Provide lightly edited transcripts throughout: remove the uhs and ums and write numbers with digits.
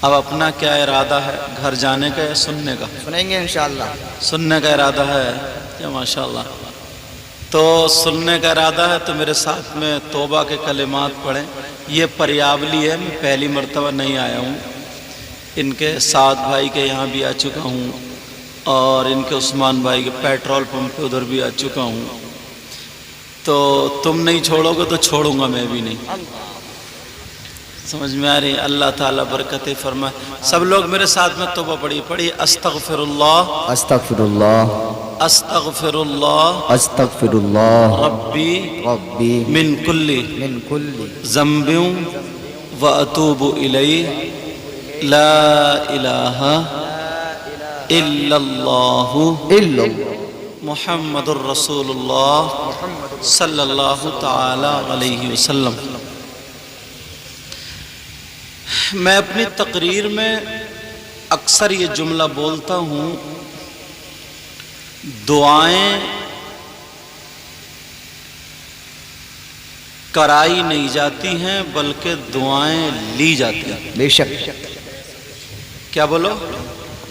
اب اپنا کیا ارادہ ہے، گھر جانے کا یا سننے کا؟ سنیں گے انشاءاللہ۔ سننے کا ارادہ ہے یا ماشاءاللہ؟ تو سننے کا ارادہ ہے تو میرے ساتھ میں توبہ کے کلمات پڑھیں۔ یہ پریابلی ہے، میں پہلی مرتبہ نہیں آیا ہوں، ان کے سعد بھائی کے یہاں بھی آ چکا ہوں اور ان کے عثمان بھائی کے پیٹرول پمپ پہ ادھر بھی آ چکا ہوں۔ تو تم نہیں چھوڑو گے تو چھوڑوں گا میں بھی نہیں۔ سمجھ میں آ رہی؟ اللہ تعالیٰ برکتیں فرمائے۔ سب لوگ میرے ساتھ میں توبہ پڑھی استغفر اللہ استغفر اللہ استغفر اللہ استغفر اللہ ربی ربی من کل من کل ذنب واتوب الیہ لا الہ الا اللہ الا محمد الرسول اللہ صلی اللہ تعالی علیہ وسلم۔ میں اپنی تقریر میں اکثر یہ جملہ بولتا ہوں، دعائیں کرائی نہیں جاتی ہیں بلکہ دعائیں لی جاتی ہیں۔ بے شک، کیا بولو؟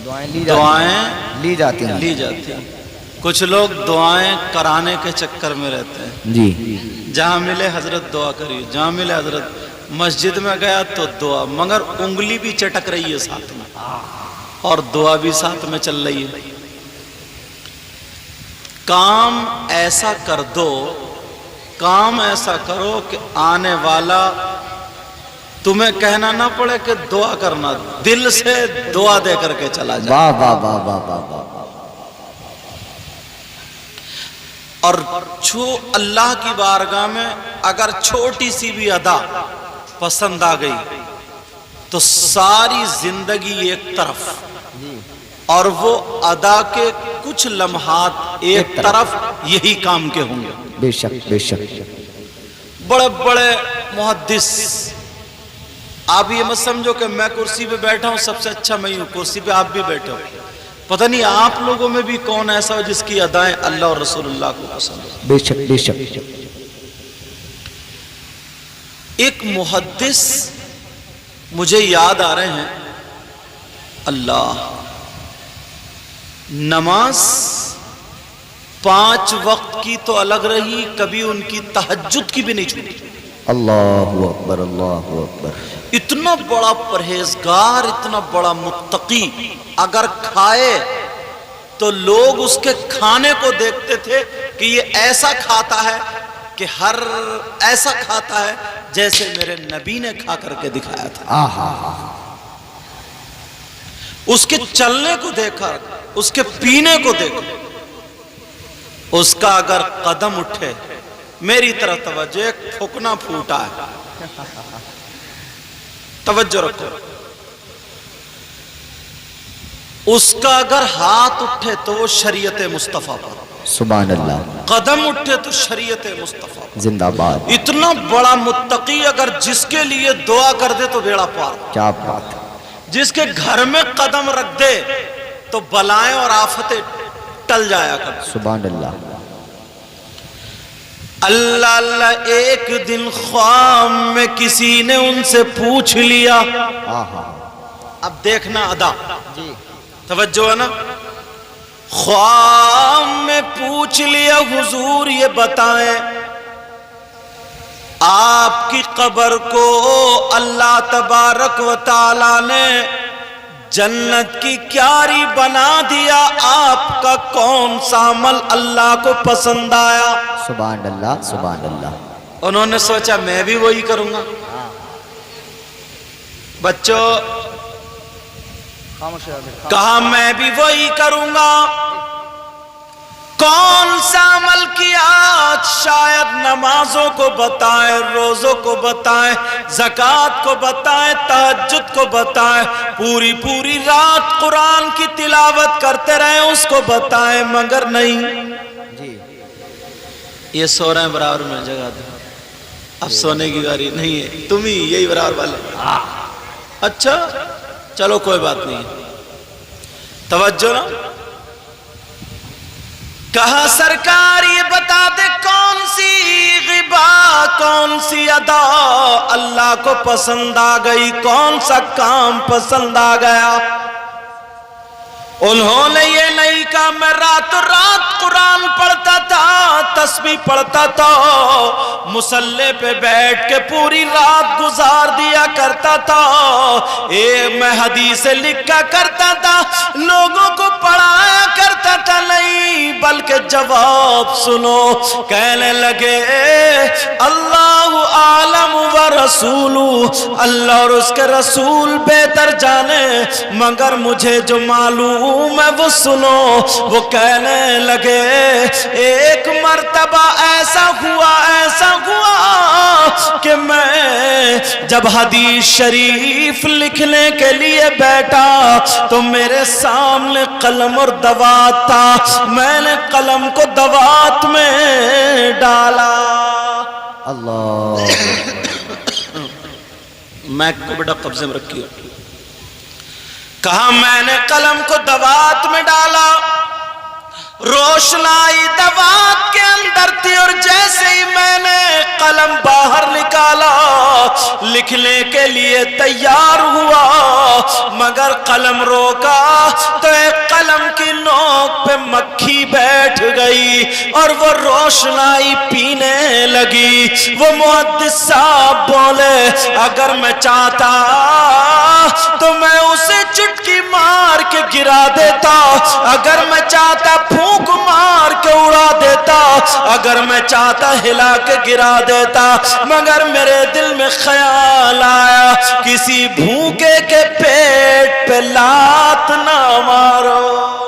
دعائیں لی جاتی ہیں۔ لی جاتی ہیں۔ کچھ لوگ دعائیں کرانے کے چکر میں رہتے ہیں، جی جہاں ملے حضرت دعا کریے، جہاں ملے حضرت، مسجد میں گیا تو دعا، مگر انگلی بھی چٹک رہی ہے ساتھ میں اور دعا بھی ساتھ میں چل رہی ہے۔ کام ایسا کر دو، کام ایسا کرو کہ آنے والا تمہیں کہنا نہ پڑے کہ دعا کرنا، دل سے دعا دے کر کے چلا جائے۔ واہ واہ واہ واہ واہ واہ۔ اور اللہ کی بارگاہ میں اگر چھوٹی سی بھی ادا پسند آ گئی تو ساری زندگی ایک طرف اور وہ ادا کے کچھ لمحات ایک طرف، یہی کام کے ہوں گے۔ بے شک بے شک۔ بڑے بڑے محدث، آپ یہ مت سمجھو کہ میں کرسی پہ بیٹھا ہوں سب سے اچھا میں ہوں، کرسی پہ آپ بھی بیٹھے ہو، پتہ نہیں آپ لوگوں میں بھی کون ایسا ہو جس کی ادائیں اللہ اور رسول اللہ کو پسند ہو۔ بے شک بے شک۔ ایک محدث مجھے یاد آ رہے ہیں، اللہ، نماز 5 وقت کی تو الگ رہی، کبھی ان کی تہجد کی بھی نہیں چھوٹی۔ اللہ اکبر اللہ اکبر۔ اتنا بڑا پرہیزگار، اتنا بڑا متقی، اگر کھائے تو لوگ اس کے کھانے کو دیکھتے تھے کہ یہ ایسا کھاتا ہے کہ ایسا کھاتا ہے جیسے میرے نبی نے کھا کر کے دکھایا تھا۔ اس کے چلنے کو دیکھا، اس کے پینے کو دیکھا، اس کا اگر قدم اٹھے، میری طرف توجہ، ایک پھکنا پھوٹا ہے، توجہ رکھو، اس کا اگر ہاتھ اٹھے تو وہ شریعت مصطفیٰ پر، سبحان اللہ، قدم اٹھے تو شریعت مصطفیٰ پر۔ زندہ باد۔ اتنا بڑا متقی اگر جس کے لیے دعا کر دے تو بیڑا پار، کیا بات ہے۔ جس کے گھر میں قدم رکھ دے تو بلائیں اور آفتیں ٹل جایا کر۔ سبحان اللہ۔ اللہ اللہ، ایک دن خواب میں کسی نے ان سے پوچھ لیا، اب دیکھنا ادا، توجہ ہے نا، خواب میں پوچھ لیا حضور یہ بتائیں آپ کی قبر کو اللہ تبارک و تعالی نے جنت کی کیاری بنا دیا، آپ کا کون سا عمل اللہ کو پسند آیا؟ سبحان اللہ سبحان اللہ۔ انہوں نے سوچا میں بھی وہی کروں گا۔ بچوں، کہا میں بھی وہی کروں گا۔ کون سا عمل کیا؟ شاید نمازوں کو بتائیں، روزوں کو بتائیں، زکوٰۃ کو بتائیں، تہجد کو بتائیں، پوری پوری رات قرآن کی تلاوت کرتے رہیں اس کو بتائیں، مگر نہیں۔ یہ سو رہے ہیں برابر میں، جگہ دو، اب سونے کی باری نہیں ہے، تم ہی یہی برابر والے۔ اچھا چلو کوئی بات نہیں، توجہ نا۔ کہا سرکار یہ بتا دے کون सी गिबा, कौन सी अदा अल्लाह को पसंद आ गई, कौन सा काम पसंद आ गया। उन्होंने ये नहीं कहा मैं रातों रात कुरान पढ़ता था, तस्बीह पढ़ता था, मुसल्ले पे बैठ के पूरी रात गुजार दिया करता था, मैं हदीस लिखा करता था, लोगों को पढ़ाया करता था। नहीं, बल्कि जवाब सुनो, कहने लगे अल्लाह आलम व रसूलु, अल्लाह और उसके रसूल बेहतर जाने, मगर मुझे जो मालूम है वो सुनो। वो कहने लगे एक मर्तबा ऐसा हुआ कि मैं जब हदीस शरीफ लिखने के लिए बैठा तो मेरे सामने कलम और दवात था, मैंने कलम को दवात में डाला। अल्लाह मैक को बेटा कब्जे में रखिए। कहा मैंने कलम को दवात में डाला, रोशनाई दवात के अंदर थी, और जैसे ही मैंने कलम बाहर निकाला लिखने के लिए तैयार हुआ, मगर कलम रोका तो एक कलम की नोक पे मक्खी बैठ गई और वो रोशनाई पीने लगी। वो मुहद्दिस साहब बोले अगर मैं चाहता तो मैं उसे चुटकी मार के गिरा देता, अगर मैं चाहता फूंक मार के उड़ा देता, अगर मैं चाहता हिला के गिरा देता, मगर मेरे दिल में ख्याल आया किसी भूखे के पेट पे लात ना मारो।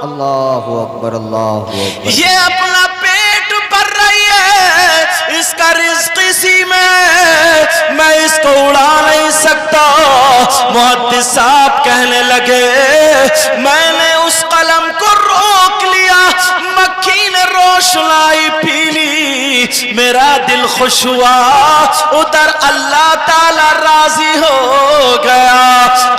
अल्लाहु अकबर, अल्लाहु अकबर। ये अपना पेट भर रही है, इसका रिज़्क़ इसी में, मैं इसको उड़ा नहीं सकता। मुहद्दिस साहब कहने लगे मैंने उस कलम को रोक लिया, मक्खी ने रोशनाई पी ली, मेरा दिल खुश हुआ, उधर अल्लाह ताला राजी हो गया,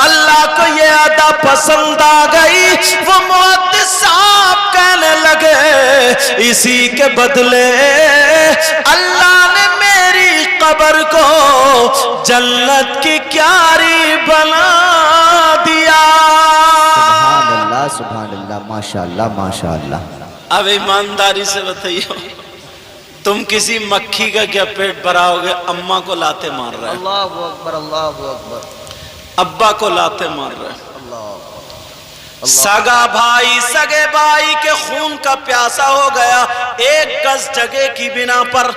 अल्लाह को ये अदा पसंद आ गई। वो मुहद्दिस साहब कहने लगे इसी के बदले अल्लाह ने मेरी कब्र को जन्नत की क्यारी बना दिया। सुभान अल्लाह, सुभान अल्लाह, माशाअल्लाह, माशाअल्लाह। अब ईमानदारी से बताइए, तुम किसी मक्खी का क्या पेट भराओगे? अम्मा को लाते मार रहे, अल्लाहु अकबर, अल्लाहु अकबर, अब्बा को लाते मार रहे, सगा भाई सगे भाई के खून का प्यासा हो गया एक गज जगह की बिना पर।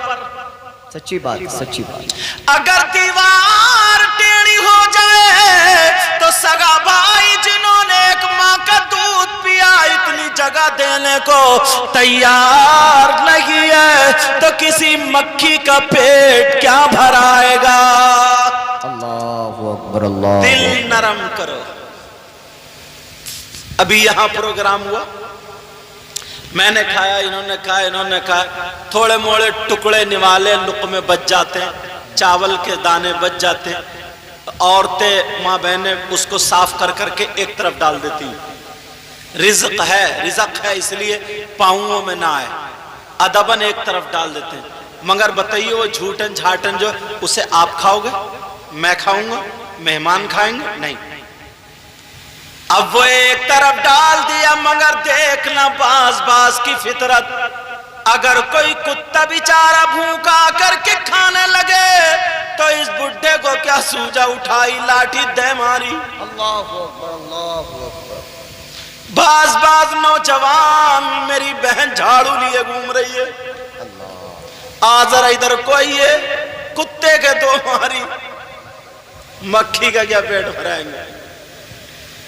सच्ची बात, सच्ची बात। अगर दीवार टेढ़ी हो जाए तो सगा भाई जिन्होंने एक माँ का दूध पिया इतनी जगह देने को तैयार नहीं है तो किसी मक्खी का पेट क्या भराएगा। अल्लाहु अकबर, अल्लाह। दिल नरम करो। अभी यहां प्रोग्राम हुआ, मैंने खाया, इन्होंने खाया, इन्होंने खाया, थोड़े मोड़े टुकड़े निवाले लुक़मे बच जाते हैं, चावल के दाने बच जाते हैं, औरतें माँ बहनें उसको साफ कर करके एक तरफ डाल देती हैं। रिज़्क़ है इसलिए पाँवों में ना आए, अदबन एक तरफ डाल देते हैं। मगर बताइए वो झूठन झाटन जो उसे आप खाओगे, मैं खाऊंगा, मेहमान खाएंगे? नहीं। अब वो एक तरफ डाल दिया, मगर देखना बाज बाज की फितरत, अगर कोई कुत्ता बेचारा भूखा करके खाने लगे तो इस बुढ़े को क्या सूझा, उठाई लाठी दे मारी। अल्लाहु अकबर, अल्लाहु अकबर। बाज बाज नौजवान मेरी बहन झाड़ू लिए घूम रही है, आ जरा इधर कोई है, कुत्ते के दो मारी, मक्खी का क्या पेट भराएंगे।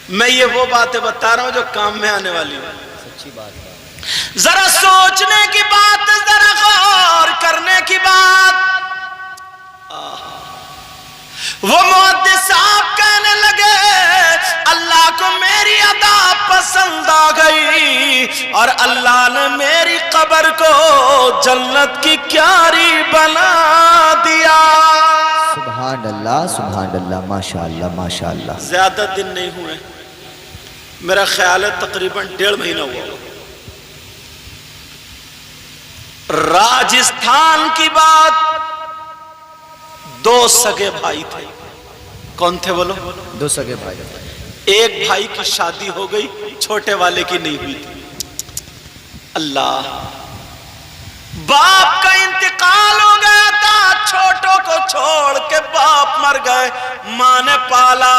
मैं ये वो बातें बता रहा हूं जो काम में आने वाली है। सच्ची बात है। जरा सोचने की बात, जरा गौर करने की बात। वो मुहद्दिस साहब कहने लगे अल्लाह को मेरी अदा पसंद आ गई और अल्लाह ने मेरी कब्र को जन्नत की क्यारी बना दिया। सुभान अल्लाह, सुभान अल्लाह, माशाअल्लाह, माशाअल्लाह। ज्यादा दिन नहीं हुए, मेरा ख्याल है तकरीबन 1.5 महीना हुआ। राज राजस्थान की बात, 2 सगे भाई थे। कौन थे बोलो? 2 सगे भाई। एक भाई की शादी हो गई, छोटे वाले की नहीं हुई थी। अल्लाह, बाप का इंतकाल हो गया था, छोटों को छोड़ के बाप मर गए, माँ ने पाला,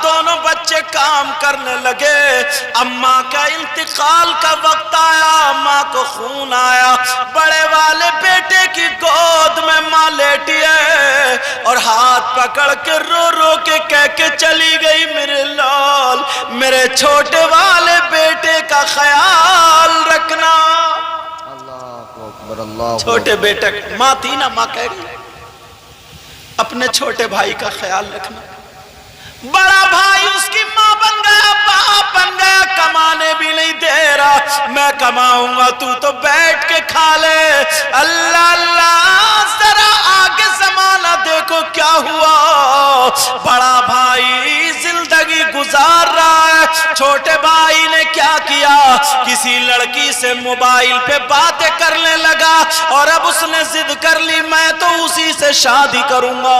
दोनों बच्चे काम करने लगे। अम्मा का इंतकाल का वक्त आया, माँ को खून आया, बड़े वाले बेटे की गोद में माँ लेटी है और हाथ पकड़ के रो रो के कह के चली गई, मेरे लाल, मेरे छोटे वाले बेटे का ख्याल रखना। छोटे बेटे, माँ थी ना, माँ कह गई अपने छोटे भाई का ख्याल रखना। बड़ा भाई उसकी माँ बन गया, बाप बन गया, कमाने भी नहीं दे रहा, मैं कमाऊंगा, तू तो बैठ के खा ले। अल्लाह अल्लाह, जरा आगे जमाना देखो क्या हुआ। बड़ा भाई जिंदगी गुजार रहा है, छोटे भाई ने क्या किया, किसी लड़की से मोबाइल पे बातें करने लगा और अब उसने जिद कर ली, मैं तो उसी से शादी करूंगा।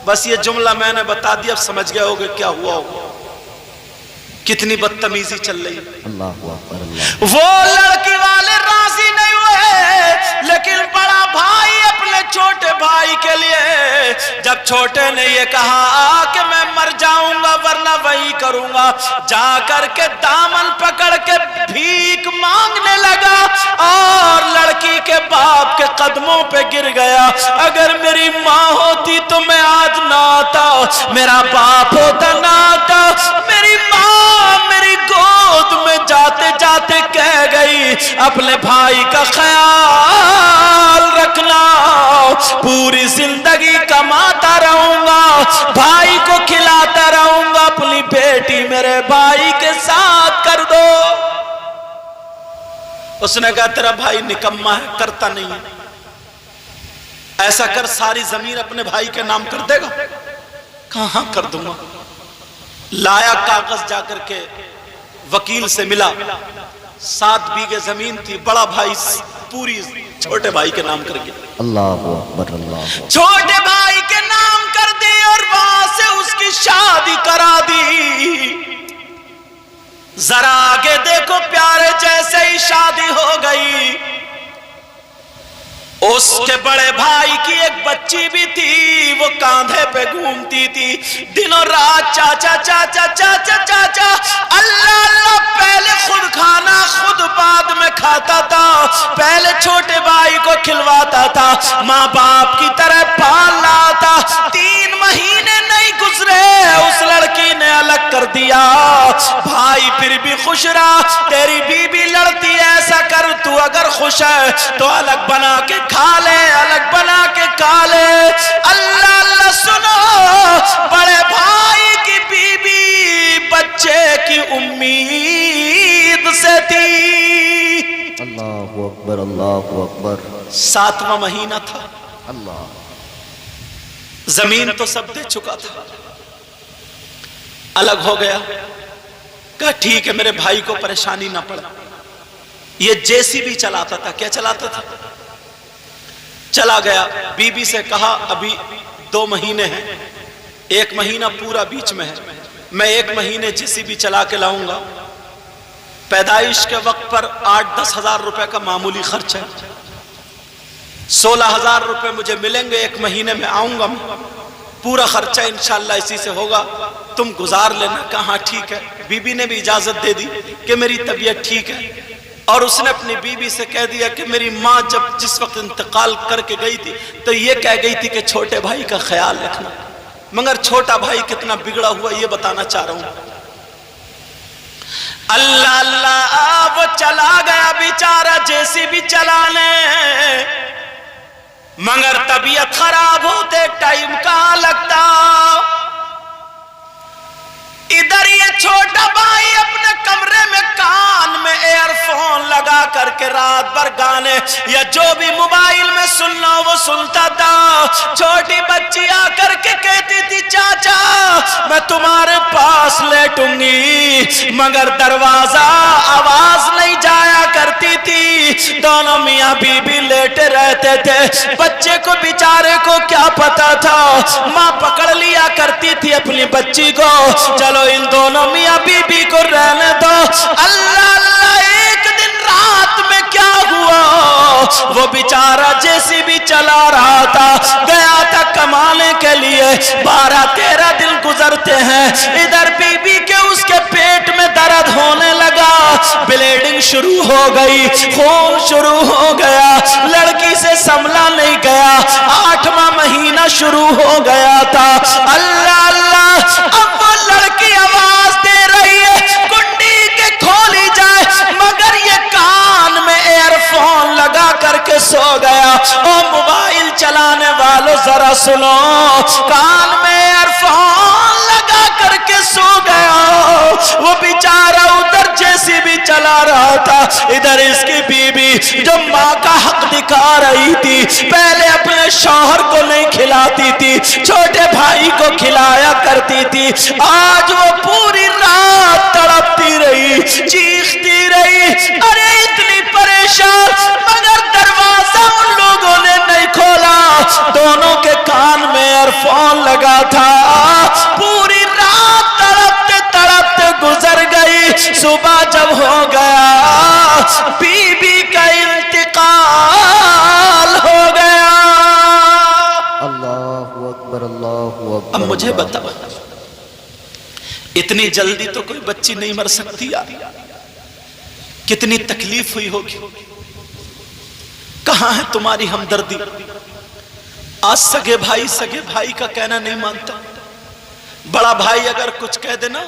बस ये जुमला मैंने बता दिया, अब समझ गए होगे क्या हुआ होगा। कितनी बदतमीजी चल रही है। अल्लाहु अकबर, अल्लाह। वो लड़की वाले राजी नहीं हुए, लेकिन बड़ा भाई अपने छोटे भाई के लिए, जब छोटे ने ये कहा कि मैं मर जाऊंगा वरना वही करूंगा, जा करके दामन पकड़ के भीख मांगने लगा और लड़की के बाप के कदमों पे गिर गया। अगर मेरी माँ होती तो मैं आज ना आता, मेरा बाप होता ना आता, मेरी माँ मेरी गोद में जाते जाते कह गई, अपने भाई का ख्याल रखना, पूरी जिंदगी कमाता रहूंगा, भाई को खिलाता रहूंगा, अपनी बेटी मेरे भाई के साथ कर दो। उसने कहा तेरा भाई निकम्मा है, करता नहीं है, ऐसा कर सारी जमीन अपने भाई के नाम कर देगा। कहां कर दूंगा। लाया कागज, जाकर के वकील से मिला, 7 बीघे जमीन थी, बड़ा भाई पूरी छोटे भाई के नाम कर गया। अल्लाहु अकबर, अल्लाह। छोटे भाई के नाम कर दी और वहां से उसकी शादी करा दी। जरा आगे देखो प्यारे, जैसे ही शादी हो गई, उसके बड़े भाई की एक बच्ची भी थी, वो कांधे पे घूमती थी, दिनों रात चाचा चाचा चाचा चाचा, अल्लाह अल्लाह, पहले खुद खाना खुद बाद में खाता था, पहले छोटे भाई को खिलवाता था, माँ बाप की तरह पाल रहा था। 3 महीने नहीं गुजरे, उस लड़की ने अलग कर दिया। भाई फिर भी खुश रहा, तेरी बीबी लड़ती है, ऐसा कर, तू अगर खुश है तो अलग बना के खा ले, अलग बना के खा ले। अल्लाह अल्लाह, सुनो, बड़े भाई की बीबी बच्चे की उम्मीद से थी। अल्लाहु अकबर, अल्लाहु अकबर। 7वां महीना था, अल्लाह। जमीन तो सब दे चुका था, अलग हो गया। कहा ठीक है, मेरे भाई को परेशानी ना पड़े। ये जेसीबी चलाता था। क्या चलाता था? चला गया, बीबी से कहा अभी 2 महीने हैं, 1 महीना पूरा बीच में है, मैं 1 महीने जेसीबी चला के लाऊंगा। पैदाइश के वक्त पर 8-10 हजार रुपए का मामूली खर्च है, 16,000 रुपए मुझे मिलेंगे, 1 महीने में आऊंगा, पूरा खर्चा इंशाल्लाह इसी से होगा, तुम गुजार लेना। कहा ठीक है। बीबी ने भी इजाजत दे दी कि मेरी तबीयत ठीक है, और उसने अपनी बीबी से कह दिया कि मेरी माँ जब जिस वक्त इंतकाल करके गई थी तो ये कह गई थी कि छोटे भाई का ख्याल रखना। मगर छोटा भाई कितना बिगड़ा हुआ ये बताना चाह रहा हूं। अल्लाह अल्लाह, वो चला गया बेचारा जेसीबी चलाने, मगर तबीयत खराब होते टाइम कहां लगता। इधर ये छोटा भाई अपने कमरे में कान में एयरफोन लगा करके रात भर गाने या जो भी मोबाइल में सुनना वो सुनता था। छोटी बच्ची आकर के कहती थी चाचा मैं तुम्हारे पास लेटूंगी, मगर दरवाजा आवाज नहीं जाया करती थी। दोनों मियाँ बीबी लेटे रहते थे। बच्चे को बेचारे को क्या पता था, माँ पकड़ लिया करती थी अपनी बच्ची को, चलो इन दोनों मियाँ बीबी को रहने दो। अल्लाह अल्लाह, एक दिन रात में क्या हुआ, वो बेचारा जेसीबी चला रहा था, गया था कमाने के लिए। 12-13 दिन गुजरते हैं, इधर बीबी के उसके पेट में दर्द होने लगा, ब्लीडिंग शुरू हो गई, खून शुरू हो गया, लड़की से संभला नहीं गया, 8वां महीना शुरू हो गया था। अल्लाह अल्लाह, अब वो लड़की आवाज दे रही है कुंडी के खोली जाए, मगर ये कान में एयरफोन लगा करके सो गया। ओ मोबाइल चलाने वालों जरा सुनो, कान में एयरफोन लगा करके सो गया। वो बेचारा उधर जेसीबी चला रहा था, इधर इसकी बीबी जो माँ का हक दिखा रही थी, पहले अपने शौहर को नहीं खिलाती थी, छोटे भाई को खिलाया करती थी, आज वो पूरी रात तड़पती रही, चीखती रही, अरे इतनी परेशान, मगर दरवाजा उन लोगों ने नहीं खोला। दोनों के कान में एयरफोन लगा था, पूरी रात तड़पते तड़पते गुजर गई। सुबह जब हो गया, बीबी का इंतकाल हो गया। अल्लाहु अकबर, अल्लाहु अकबर। अब मुझे बताओ, इतनी जल्दी तो कोई बच्ची नहीं मर सकती यार, कितनी तकलीफ हुई होगी, कहां है तुम्हारी हमदर्दी? आज सगे भाई का कहना नहीं मानता। बड़ा भाई अगर कुछ कह देना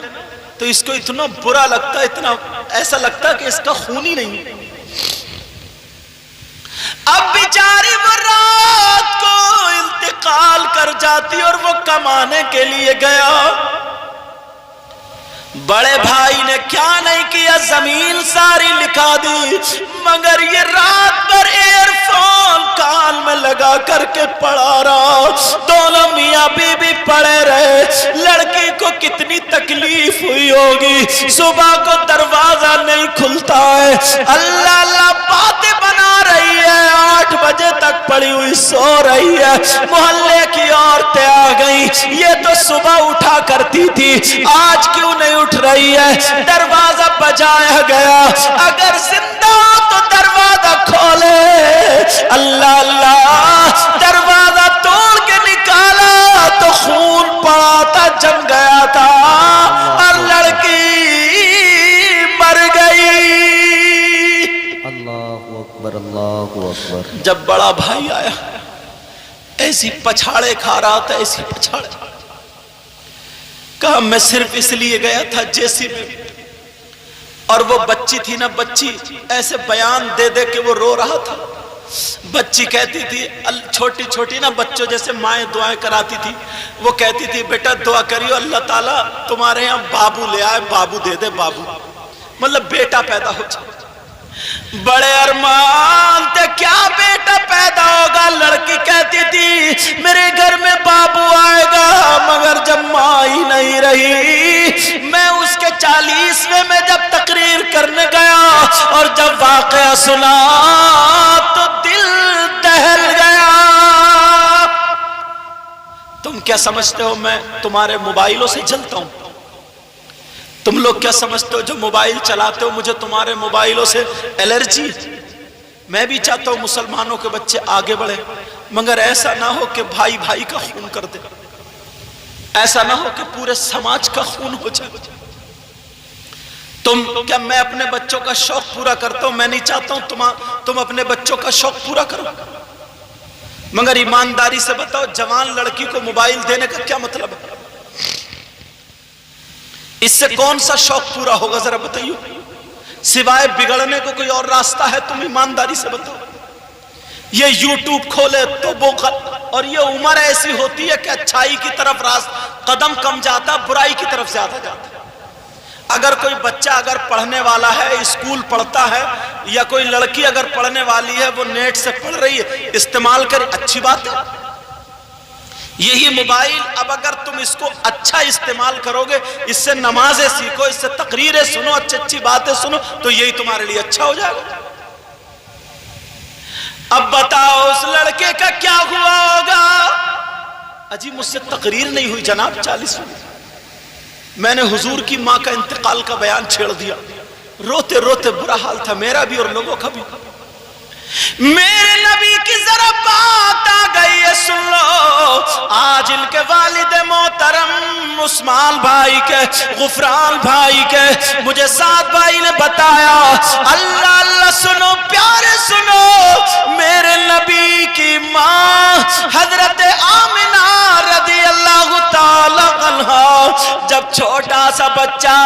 तो इसको इतना बुरा लगता है, इतना ऐसा लगता है कि इसका खून ही नहीं। अब बेचारी वो रात को इंतकाल कर जाती और वो कमाने के लिए गया। बड़े भाई ने क्या नहीं किया, जमीन सारी लिखा दी, मगर ये रात भर एयरफोन कान में लगा करके पड़ा रहा। दोनों मियाँ बीबी पड़े रहे, लड़की को कितनी तकलीफ हुई होगी। सुबह को दरवाजा नहीं खुलता है, अल्लाह अल्लाह बातें बना रही है, 8 बजे तक पड़ी हुई सो रही है। मोहल्ले की औरतें आ गई, ये तो सुबह उठा करती थी, आज क्यों नहीं उठ रही है? दरवाजा बजाया गया, अगर जिंदा हो तो दरवाजा खोले। अल्लाह अल्लाह, दरवाजा तोड़ के निकाला तो खून पड़ा था, जम गया था और लड़की मर गई। अल्लाहु अकबर, अल्लाहु अकबर। जब बड़ा भाई आया, ऐसी पछाड़े खा रहा था, ऐसी पछाड़े, कहा मैं सिर्फ इसलिए गया था जेसीबी, और वो बच्ची थी ना, बच्ची ऐसे बयान दे दे के वो रो रहा था। बच्ची कहती थी, छोटी छोटी ना बच्चों जैसे माएं दुआएं कराती थी, वो कहती थी बेटा दुआ करियो अल्लाह ताला तुम्हारे यहाँ बाबू ले आए, बाबू दे दे, बाबू मतलब बेटा पैदा हो जाए। बड़े अरमान थे, क्या बेटा पैदा होगा? लड़की कहती थी मेरे घर में बाबू आएगा, मगर जब माँ ही नहीं रही। मैं उसके 40वें में जब तकरीर करने गया और जब वाकया सुना तो दिल दहल गया। तुम क्या समझते हो मैं तुम्हारे मोबाइलों से जलता हूं? तुम लोग क्या समझते हो जो मोबाइल चलाते हो मुझे तुम्हारे मोबाइलों से एलर्जी? मैं भी चाहता हूं मुसलमानों के बच्चे आगे बढ़े, मगर ऐसा ना हो कि भाई भाई का खून कर दे, ऐसा ना हो कि पूरे समाज का खून हो जाए। क्या मैं अपने बच्चों का शौक पूरा करता हूं? मैं नहीं चाहता हूं तुम अपने बच्चों का शौक पूरा करो, मगर ईमानदारी से बताओ जवान लड़की को मोबाइल देने का क्या मतलब है? इससे कौन सा शौक पूरा होगा जरा बताइए? सिवाय बिगड़ने को कोई और रास्ता है? तुम ईमानदारी से बताओ। ये यूट्यूब खोले तो वो और ये उम्र ऐसी होती है कि अच्छाई की तरफ कदम कम जाता, बुराई की तरफ ज्यादा जाता। अगर कोई बच्चा अगर पढ़ने वाला है, स्कूल पढ़ता है, या कोई लड़की अगर पढ़ने वाली है, वो नेट से पढ़ रही है, इस्तेमाल करे, अच्छी बात है। यही मोबाइल अब अगर तुम इसको अच्छा इस्तेमाल करोगे, इससे नमाजें सीखो, इससे तकरीरें सुनो, अच्छी अच्छी बातें सुनो, तो यही तुम्हारे लिए अच्छा हो जाएगा। اب بتاؤ اس لڑکے کا کیا ہوا ہوگا؟ اجی مجھ سے تقریر نہیں ہوئی جناب 40 میں نے حضور کی ماں کا انتقال کا بیان چھیڑ دیا، روتے روتے برا حال تھا میرا بھی اور لوگوں کا بھی۔ میرے نبی کی ذرا بات آ گئی ہے سن لو، آج ان کے والد محترم عثمان بھائی کے، غفران بھائی کے، مجھے سعد بھائی نے بتایا، اللہ اللہ سنو پیارے سنو، میرے نبی کی ماں حضرت آمنہ رضی اللہ تعالی عنہا جب چھوٹا سا بچہ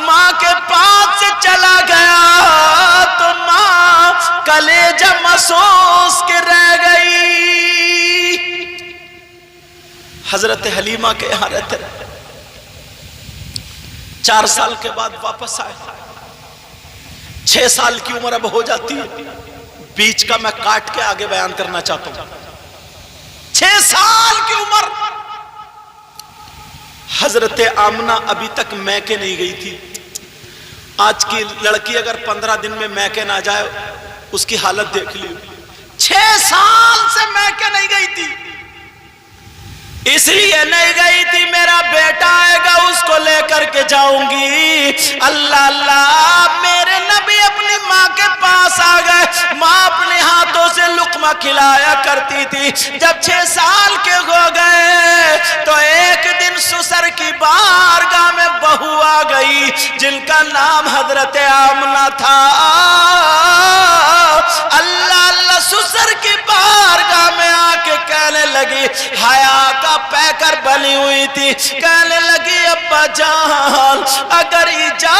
ماں کے پاس سے چلا گیا تو ماں کلیجہ محسوس کے رہ گئی۔ حضرت حلیمہ کے یہاں رہتے رہے، 4 سال کے بعد واپس آئے، 6 سال کی عمر اب ہو جاتی ہے، بیچ کا میں کاٹ کے آگے بیان کرنا چاہتا ہوں۔ 6 سال کی عمر، حضرت آمنہ ابھی تک میکے نہیں گئی تھی۔ آج کی لڑکی اگر 15 دن میں میکے نہ جائے اس کی حالت دیکھ لی، 6 سال سے میکے نہیں گئی تھی، اس لیے نہیں گئی تھی میرا بیٹا آئے گا اس کو لے کر کے جاؤں گی۔ اللہ اللہ، میرے نبی اپنی ماں کے پاس آ گئے، ماں اپنے ہاتھوں سے لقمہ کھلایا کرتی تھی۔ جب 6 سال کے ہو گئے تو ایک دن سسر کی بارگاہ میں بہو آ گئی جن کا نام حضرت آمنہ تھا۔ اللہ اللہ، سسر کی بارگاہ میں آ کے کہنے لگی، حیا کا پیکر بنی ہوئی تھی، کہنے لگی ابا جان اگر اجازت